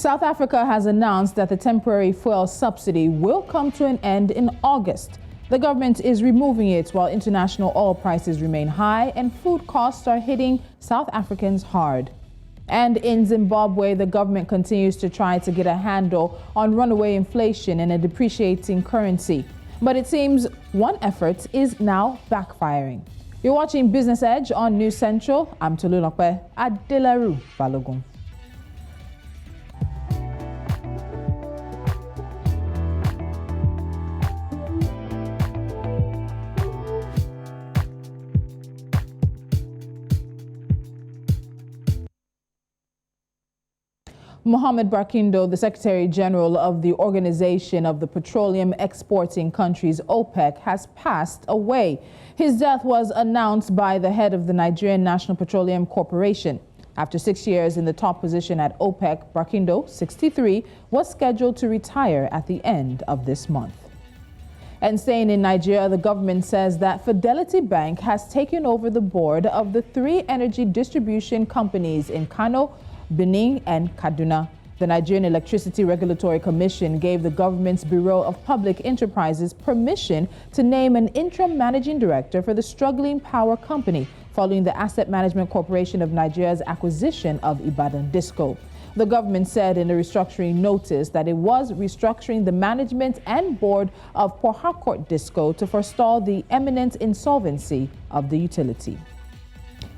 South Africa has announced that the temporary fuel subsidy will come to an end in August. The government is removing it while international oil prices remain high and food costs are hitting South Africans hard. And in Zimbabwe, the government continues to try to get a handle on runaway inflation and a depreciating currency. But it seems one effort is now backfiring. You're watching Business Edge on News Central. I'm Tolulope Adelaru Balogun. Mohamed Barkindo, the Secretary General of the Organization of the Petroleum Exporting Countries, OPEC, has passed away. His death was announced by the head of the Nigerian National Petroleum Corporation. After 6 years in the top position at OPEC, Barkindo, 63, was scheduled to retire at the end of this month. And staying in Nigeria, the government says that Fidelity Bank has taken over the board of the 3 energy distribution companies in Kano, Benin and Kaduna. The Nigerian Electricity Regulatory Commission gave the government's Bureau of Public Enterprises permission to name an interim managing director for the struggling power company following the Asset Management Corporation of Nigeria's acquisition of Ibadan Disco. The government said in a restructuring notice that it was restructuring the management and board of Port Harcourt Disco to forestall the imminent insolvency of the utility.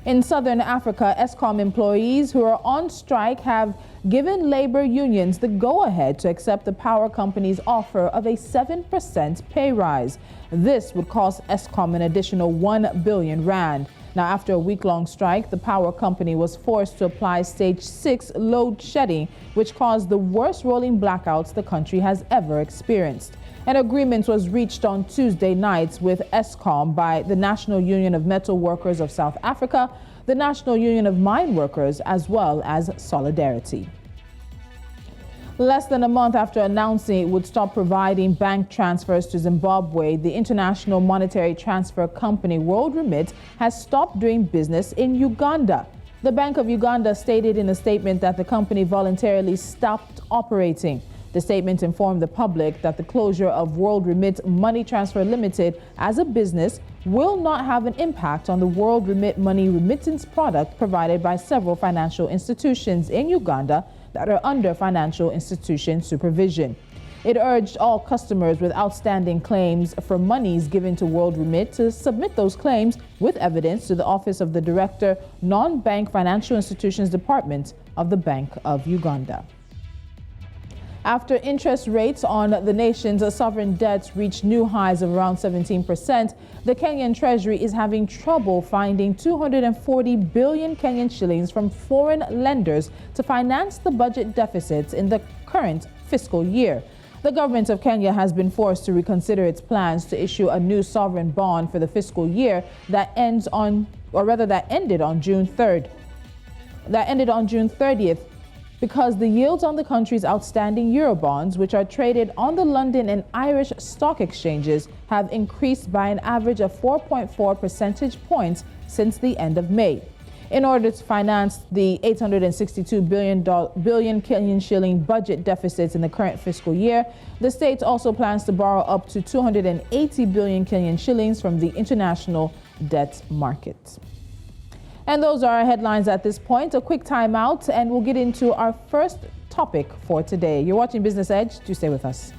In southern Africa, ESCOM employees who are on strike have given labor unions the go-ahead to accept the power company's offer of a 7% pay rise. This would cost ESCOM an additional 1 billion rand. Now, after a week-long strike, the power company was forced to apply stage 6 load shedding, which caused the worst rolling blackouts the country has ever experienced. An agreement was reached on Tuesday nights with ESCOM by the National Union of Metal Workers of South Africa, the National Union of Mine Workers, as well as Solidarity. Less than a month after announcing it would stop providing bank transfers to Zimbabwe, the international monetary transfer company World Remit has stopped doing business in Uganda. The Bank of Uganda stated in a statement that the company voluntarily stopped operating. The statement informed the public that the closure of World Remit Money Transfer Limited as a business will not have an impact on the World Remit Money remittance product provided by several financial institutions in Uganda that are under financial institution supervision. It urged all customers with outstanding claims for monies given to World Remit to submit those claims with evidence to the Office of the Director, Non-Bank Financial Institutions Department of the Bank of Uganda. After interest rates on the nation's sovereign debts reached new highs of around 17%, the Kenyan Treasury is having trouble finding 240 billion Kenyan shillings from foreign lenders to finance the budget deficits in the current fiscal year. The government of Kenya has been forced to reconsider its plans to issue a new sovereign bond for the fiscal year that ended on June 3rd. That ended on June 30th. Because the yields on the country's outstanding Eurobonds, which are traded on the London and Irish stock exchanges, have increased by an average of 4.4 percentage points since the end of May. In order to finance the 862 billion Kenyan shilling budget deficits in the current fiscal year, the state also plans to borrow up to 280 billion Kenyan shillings from the international debt market. And those are our headlines at this point. A quick time out and we'll get into our first topic for today. You're watching Business Edge. Do stay with us.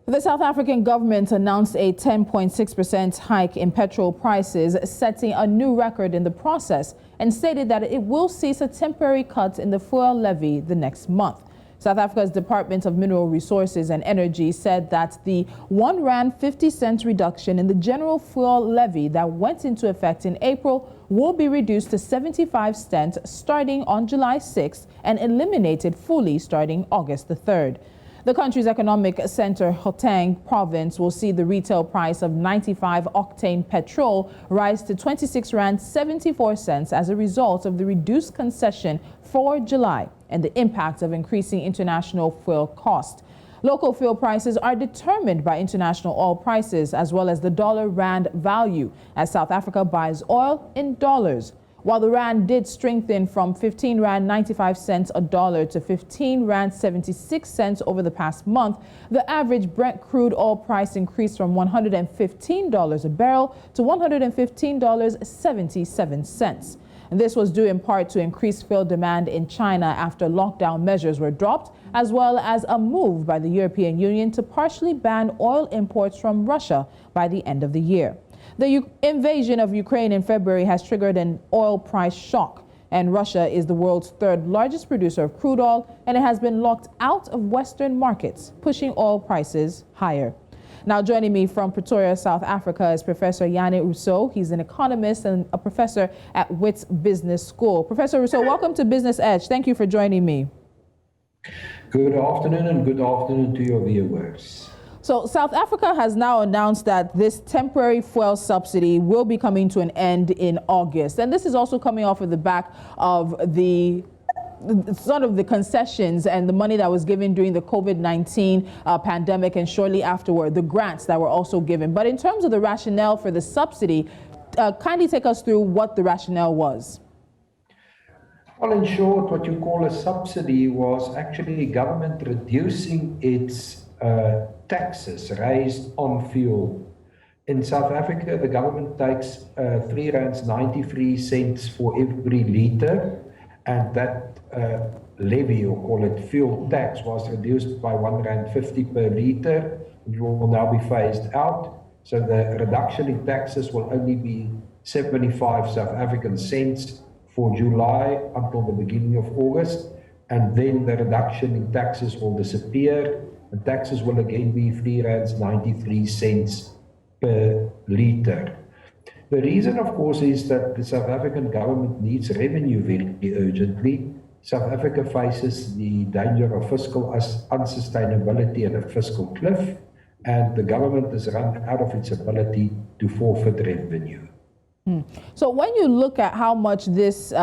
The South African government announced a 10.6% hike in petrol prices, setting a new record in the process, and stated that it will cease a temporary cut in the fuel levy the next month. South Africa's Department of Mineral Resources and Energy said that the 1 rand 50 cents reduction in the general fuel levy that went into effect in April will be reduced to 75 cents starting on July 6th and eliminated fully starting August the 3rd. The country's economic center, Gauteng province, will see the retail price of 95-octane petrol rise to 26 rand 74 cents as a result of the reduced concession for July and the impact of increasing international fuel cost. Local fuel prices are determined by international oil prices as well as the dollar-rand value, as South Africa buys oil in dollars. While the rand did strengthen from 15 rand 95 cents a dollar to 15 rand 76 cents over the past month, the average Brent crude oil price increased from $115 a barrel to $115.77. And this was due in part to increased fuel demand in China after lockdown measures were dropped, as well as a move by the European Union to partially ban oil imports from Russia by the end of the year. The invasion of Ukraine in February has triggered an oil price shock, and Russia is the world's third largest producer of crude oil, and it has been locked out of Western markets, pushing oil prices higher. Now, joining me from Pretoria, South Africa, is Professor Yannick Rousseau. He's an economist and a professor at Wits Business School. Professor Rousseau, welcome to Business Edge. Thank you for joining me. Good afternoon, and good afternoon to your viewers. So South Africa has now announced that this temporary fuel subsidy will be coming to an end in August. And this is also coming off of the back of the sort of the concessions and the money that was given during the COVID-19 pandemic, and shortly afterward, the grants that were also given. But in terms of the rationale for the subsidy, kindly take us through what the rationale was. Well, in short, what you call a subsidy was actually government reducing its taxes raised on fuel. In South Africa, the government takes R3.93 for every litre, and that levy, or call it fuel tax, was reduced by R1.50 per litre. It will now be phased out. So the reduction in taxes will only be 75 South African cents for July until the beginning of August. And then the reduction in taxes will disappear. And taxes will again be R3.93 per litre. The reason, of course, is that the South African government needs revenue very urgently. South Africa faces the danger of fiscal unsustainability and a fiscal cliff, and the government has run out of its ability to forfeit revenue. So when you look at how much this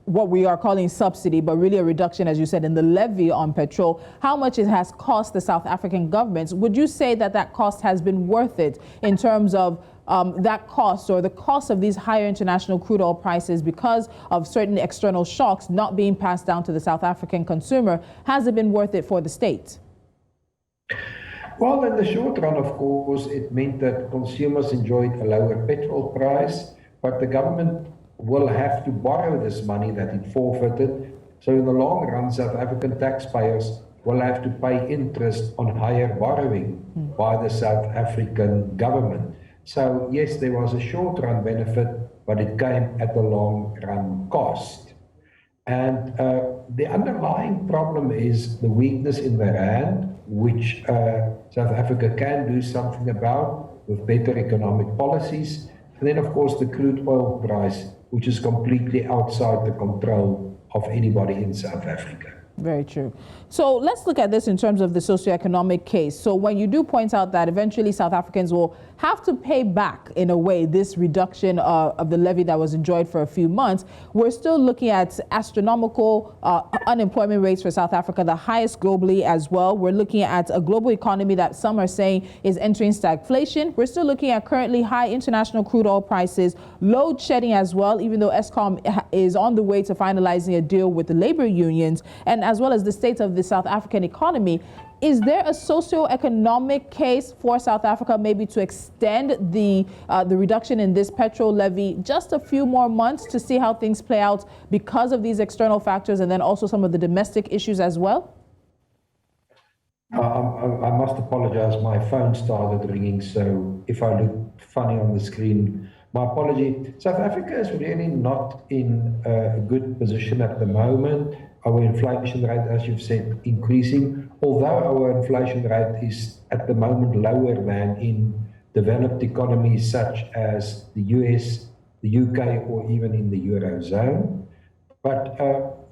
what we are calling subsidy, but really a reduction, as you said, in the levy on petrol, how much it has cost the South African governments, would you say that that cost has been worth it in terms of that cost, or the cost of these higher international crude oil prices because of certain external shocks not being passed down to the South African consumer? Has it been worth it for the state? Well, in the short run, of course, it meant that consumers enjoyed a lower petrol price, but the government will have to borrow this money that it forfeited. So in the long run, South African taxpayers will have to pay interest on higher borrowing by the South African government. So yes, there was a short-run benefit, but it came at a long-run cost. And the underlying problem is the weakness in the rand, which South Africa can do something about with better economic policies. And then, of course, the crude oil price, which is completely outside the control of anybody in South Africa. Very true. So let's look at this in terms of the socioeconomic case. So when you do point out that eventually South Africans will have to pay back, in a way, this reduction of the levy that was enjoyed for a few months, we're still looking at astronomical unemployment rates for South Africa, the highest globally as well. We're looking at a global economy that some are saying is entering stagflation. We're still looking at currently high international crude oil prices, load shedding as well, even though Eskom is on the way to finalizing a deal with the labor unions, and as well as the state of the South African economy. Is there a socio-economic case for South Africa maybe to extend the reduction in this petrol levy just a few more months to see how things play out because of these external factors, and then also some of the domestic issues as well? I must apologize. My phone started ringing, so if I look funny on the screen, my apology. South Africa is really not in a good position at the moment. Our inflation rate, as you've said, increasing, although our inflation rate is at the moment lower than in developed economies such as the US, the UK, or even in the Eurozone. But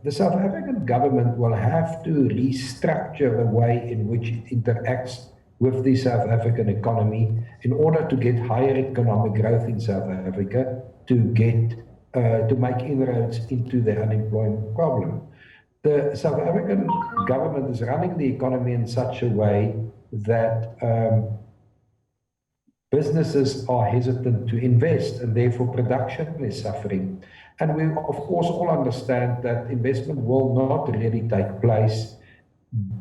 the South African government will have to restructure the way in which it interacts with the South African economy in order to get higher economic growth in South Africa, to make inroads into the unemployment problem. the South African government is running the economy in such a way that businesses are hesitant to invest, and therefore production is suffering. And we, of course, all understand that investment will not really take place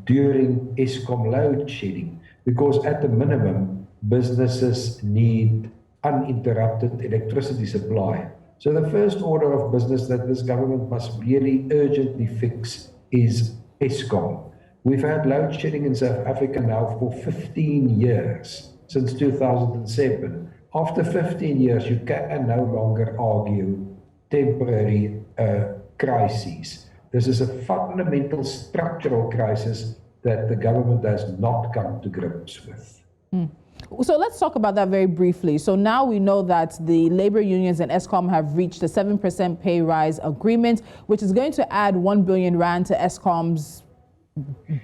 during Eskom load shedding, because at the minimum, businesses need uninterrupted electricity supply. So the first order of business that this government must really urgently fix is Eskom. We've had load shedding in South Africa now for 15 years, since 2007. After 15 years, you can no longer argue temporary crises. This is a fundamental structural crisis that the government has not come to grips with. So let's talk about that very briefly. So now we know that the labor unions and Eskom have reached a 7% pay rise agreement, which is going to add 1 billion rand to Eskom's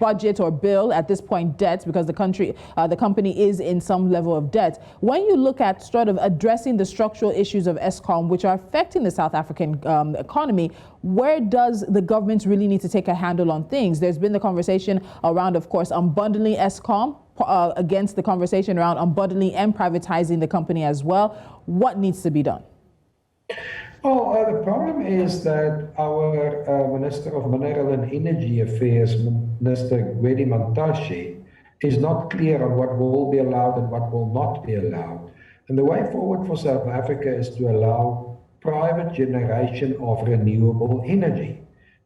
budget or bill, at this point debt, because the company is in some level of debt. When you look at sort of addressing the structural issues of Eskom, which are affecting the South African economy, where does the government really need to take a handle on things? There's been the conversation around, of course, unbundling Eskom against the conversation around unbundling and privatizing the company as well. What needs to be done? Oh, the problem is that our Minister of Mineral and Energy Affairs, Mr. Gwedi Mantashe, is not clear on what will be allowed and what will not be allowed. And the way forward for South Africa is to allow private generation of renewable energy.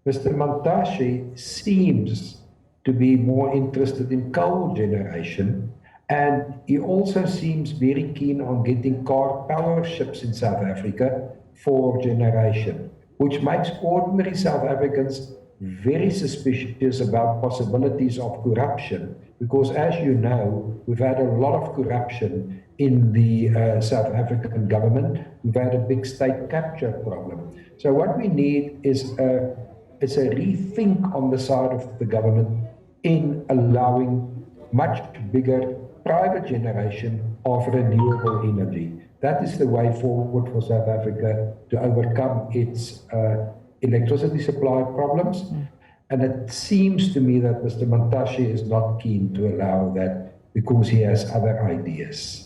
Mr. Mantashe seems to be more interested in coal generation, and he also seems very keen on getting car power ships in South Africa for generation, which makes ordinary South Africans very suspicious about possibilities of corruption, because as you know, we've had a lot of corruption in the South African government. We've had a big state capture problem. So what we need is a rethink on the side of the government in allowing much bigger private generation of renewable energy. That is the way forward for South Africa to overcome its electricity supply problems. And it seems to me that Mr. Mantashe is not keen to allow that because he has other ideas.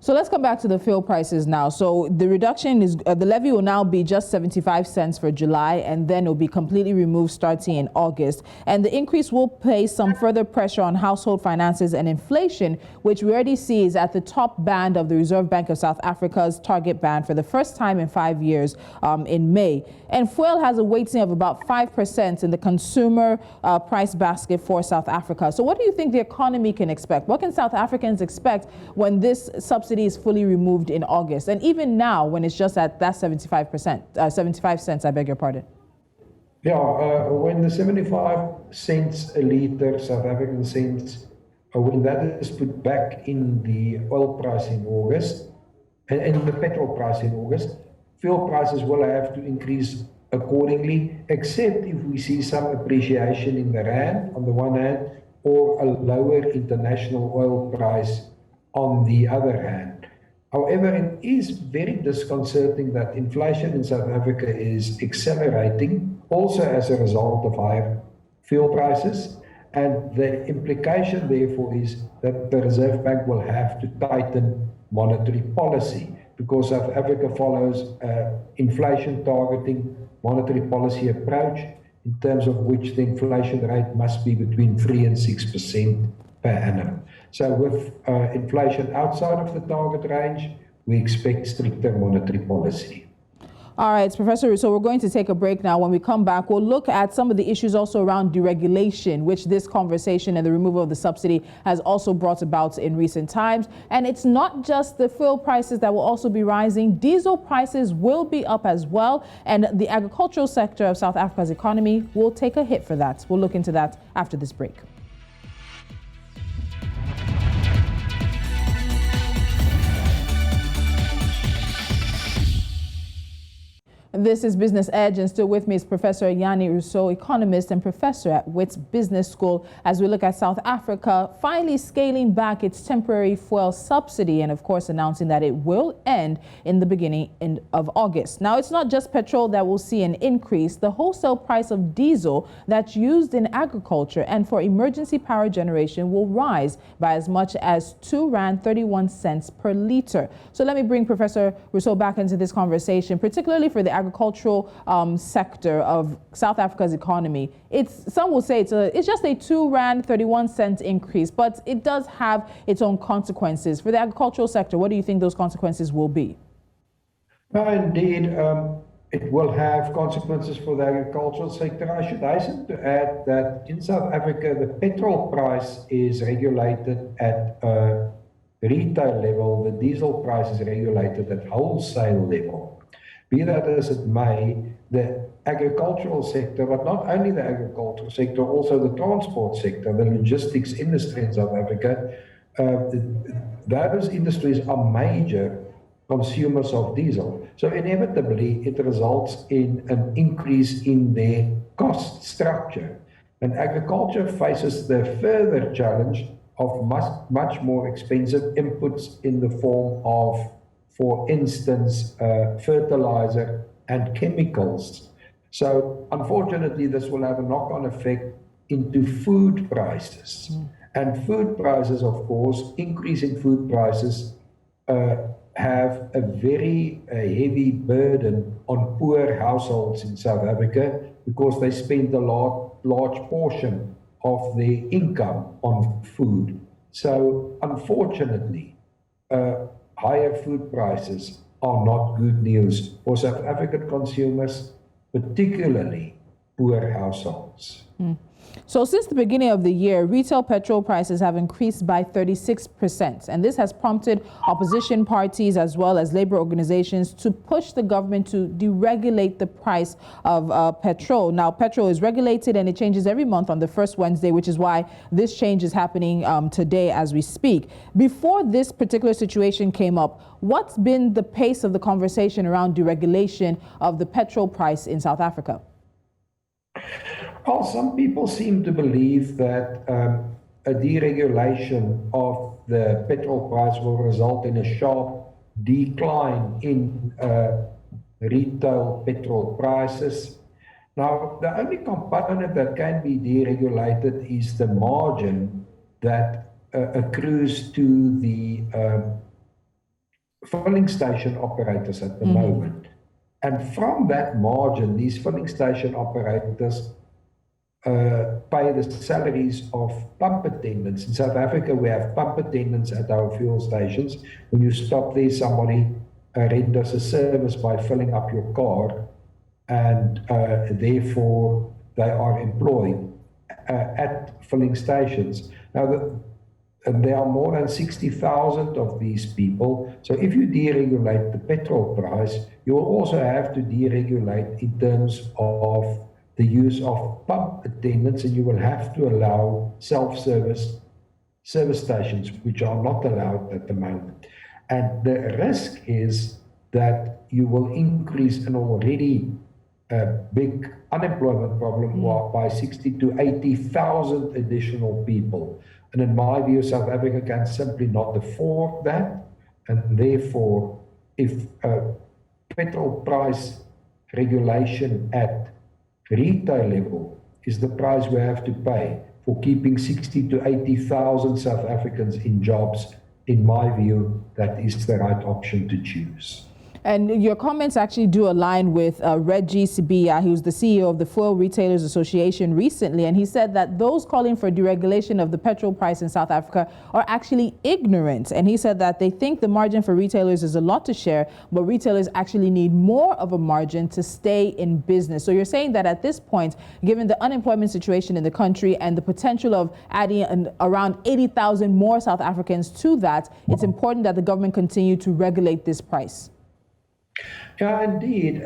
So let's come back to the fuel prices now. So the reduction is, the levy will now be just 75 cents for July, and then it will be completely removed starting in August. And the increase will place some further pressure on household finances and inflation, which we already see is at the top band of the Reserve Bank of South Africa's target band for the first time in 5 years in May. And fuel has a weighting of about 5% in the consumer price basket for South Africa. So what do you think the economy can expect? What can South Africans expect when this subsidy is fully removed in August, and even now when it's just at that 75 cents, I beg your pardon? Yeah, when the 75 cents a litre, South African cents, when that is put back in the oil price in August, and in the petrol price in August, fuel prices will have to increase accordingly, except if we see some appreciation in the rand on the one hand, or a lower international oil price on the other hand. However, it is very disconcerting that inflation in South Africa is accelerating, also as a result of higher fuel prices. And the implication, therefore, is that the Reserve Bank will have to tighten monetary policy, because South Africa follows inflation targeting monetary policy approach, in terms of which the inflation rate must be between 3 and 6% per annum. So with inflation outside of the target range, we expect stricter monetary policy. All right, Professor, so we're going to take a break now. When we come back, we'll look at some of the issues also around deregulation, which this conversation and the removal of the subsidy has also brought about in recent times. And it's not just the fuel prices that will also be rising. Diesel prices will be up as well. And the agricultural sector of South Africa's economy will take a hit for that. We'll look into that after this break. This is Business Edge, and still with me is Professor Yanni Rousseau, economist and professor at Wits Business School, as we look at South Africa finally scaling back its temporary fuel subsidy and, of course, announcing that it will end in the beginning of August. Now, it's not just petrol that will see an increase. The wholesale price of diesel that's used in agriculture and for emergency power generation will rise by as much as R2.31 per liter. So let me bring Professor Rousseau back into this conversation, particularly for the agricultural sector of South Africa's economy. Some will say it's just a R2.31 increase, but it does have its own consequences. For the agricultural sector, what do you think those consequences will be? Well, indeed, it will have consequences for the agricultural sector. I should hasten to add that in South Africa, the petrol price is regulated at a retail level. The diesel price is regulated at wholesale level. Be that as it may, the agricultural sector, but not only the agricultural sector, also the transport sector, the logistics industry in South Africa, those industries are major consumers of diesel. So inevitably, it results in an increase in their cost structure. And agriculture faces the further challenge of much more expensive inputs in the form of, for instance, fertilizer and chemicals. So unfortunately, this will have a knock-on effect into food prices. And food prices, of course, increasing food prices have a very heavy burden on poor households in South Africa because they spend a large portion of their income on food. So unfortunately, higher food prices are not good news for South African consumers, particularly poor households. So since the beginning of the year, retail petrol prices have increased by 36%. And this has prompted opposition parties as well as labor organizations to push the government to deregulate the price of petrol. Now, petrol is regulated and it changes every month on the first Wednesday, which is why this change is happening today as we speak. Before this particular situation came up, what's been the pace of the conversation around deregulation of the petrol price in South Africa? Well, some people seem to believe that a deregulation of the petrol price will result in a sharp decline in retail petrol prices. Now, the only component that can be deregulated is the margin that accrues to the filling station operators at the moment. And from that margin, these filling station operators pay the salaries of pump attendants. In South Africa, we have pump attendants at our fuel stations. When you stop there, somebody renders a service by filling up your car, and therefore they are employed at filling stations. Now, and there are more than 60,000 of these people. So if you deregulate the petrol price, you will also have to deregulate in terms of the use of pump attendants, and you will have to allow self-service service stations, which are not allowed at the moment. And the risk is that you will increase an already big unemployment problem by 60 to 80,000 additional people. And in my view, South Africa can simply not afford that. And therefore, if petrol price regulation at retail level is the price we have to pay for keeping 60 to 80,000 South Africans in jobs, in my view, that is the right option to choose. And your comments actually do align with Reggie Sibia, who's the CEO of the Fuel Retailers Association recently, and he said that those calling for deregulation of the petrol price in South Africa are actually ignorant. And he said that they think the margin for retailers is a lot to share, but retailers actually need more of a margin to stay in business. So you're saying that at this point, given the unemployment situation in the country and the potential of adding around 80,000 more South Africans to that, it's important that the government continue to regulate this price. Yeah, indeed.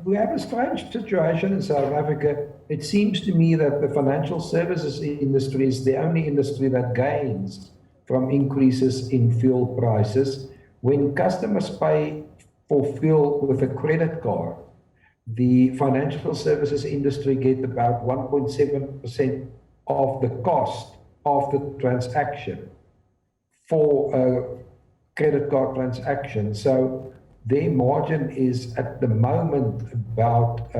We have a strange situation in South Africa. It seems to me that the financial services industry is the only industry that gains from increases in fuel prices. When customers pay for fuel with a credit card, the financial services industry get about 1.7% of the cost of the transaction for a credit card transaction. So their margin is at the moment about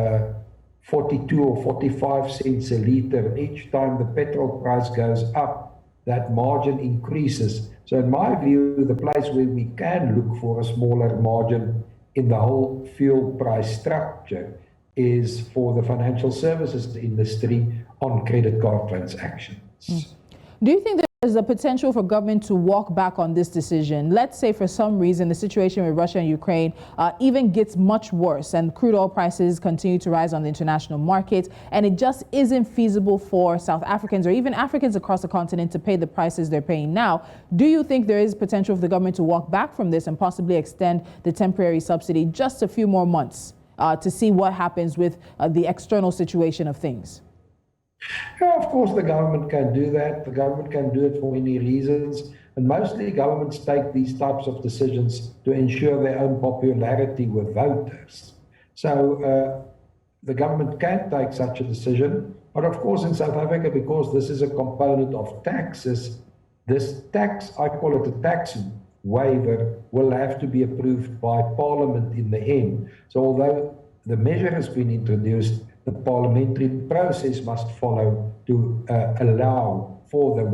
42 or 45 cents a liter. And each time the petrol price goes up, that margin increases. So in my view, the place where we can look for a smaller margin in the whole fuel price structure is for the financial services industry on credit card transactions. Do you think there's a potential for government to walk back on this decision? Let's say for some reason the situation with Russia and Ukraine even gets much worse and crude oil prices continue to rise on the international market, and it just isn't feasible for South Africans or even Africans across the continent to pay the prices they're paying now. Do you think there is potential for the government to walk back from this and possibly extend the temporary subsidy just a few more months to see what happens with the external situation of things? Yeah, of course, the government can do that. The government can do it for many reasons. And mostly governments take these types of decisions to ensure their own popularity with voters. So the government can take such a decision. But of course, in South Africa, because this is a component of taxes, this tax, I call it a tax waiver, will have to be approved by Parliament in the end. So although the measure has been introduced, the parliamentary process must follow to allow for the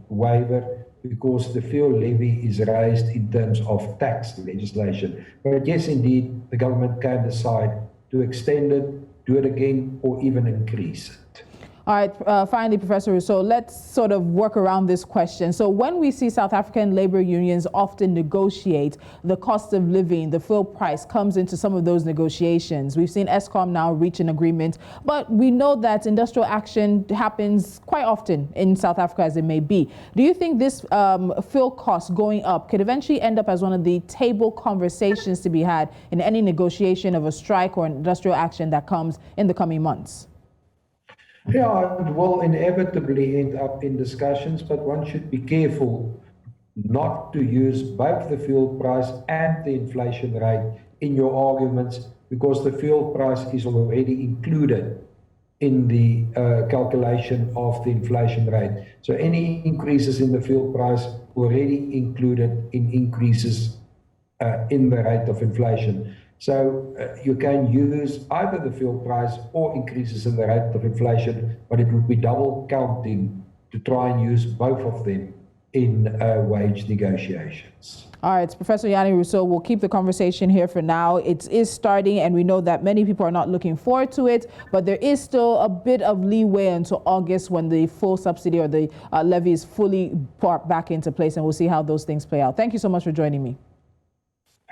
waiver, because the fuel levy is raised in terms of tax legislation. But yes, indeed, the government can decide to extend it, do it again, or even increase it. All right, finally, Professor Rousseau, let's sort of work around this question. So when we see South African labor unions often negotiate the cost of living, the fuel price comes into some of those negotiations. We've seen Eskom now reach an agreement, but we know that industrial action happens quite often in South Africa, as it may be. Do you think this fuel cost going up could eventually end up as one of the table conversations to be had in any negotiation of a strike or industrial action that comes in the coming months? Yeah, it will inevitably end up in discussions, but one should be careful not to use both the fuel price and the inflation rate in your arguments, because the fuel price is already included in the calculation of the inflation rate. So any increases in the fuel price already included in increases in the rate of inflation. So you can use either the fuel price or increases in the rate of inflation, but it would be double counting to try and use both of them in wage negotiations. All right, Professor Yanni Rousseau, we'll keep the conversation here for now. It is starting, and we know that many people are not looking forward to it, but there is still a bit of leeway until August when the full subsidy or the levy is fully brought back into place, and we'll see how those things play out. Thank you so much for joining me.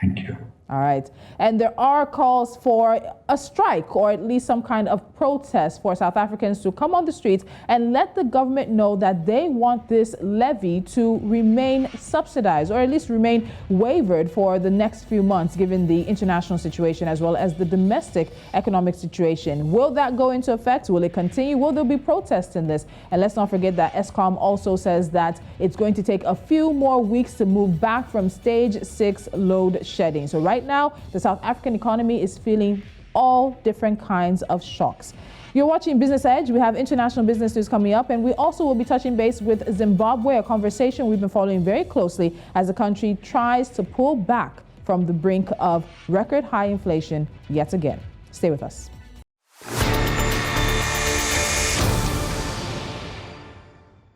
Thank you. All right. And there are calls for a strike or at least some kind of protest for South Africans to come on the streets and let the government know that they want this levy to remain subsidized or at least remain wavered for the next few months, given the international situation as well as the domestic economic situation. Will that go into effect? Will it continue? Will there be protests in this? And let's not forget that Eskom also says that it's going to take a few more weeks to move back from stage 6 load shedding. So right now, the South African economy is feeling all different kinds of shocks. You're watching Business Edge. We have international business news coming up, and we also will be touching base with Zimbabwe, a conversation we've been following very closely as the country tries to pull back from the brink of record high inflation yet again. Stay with us.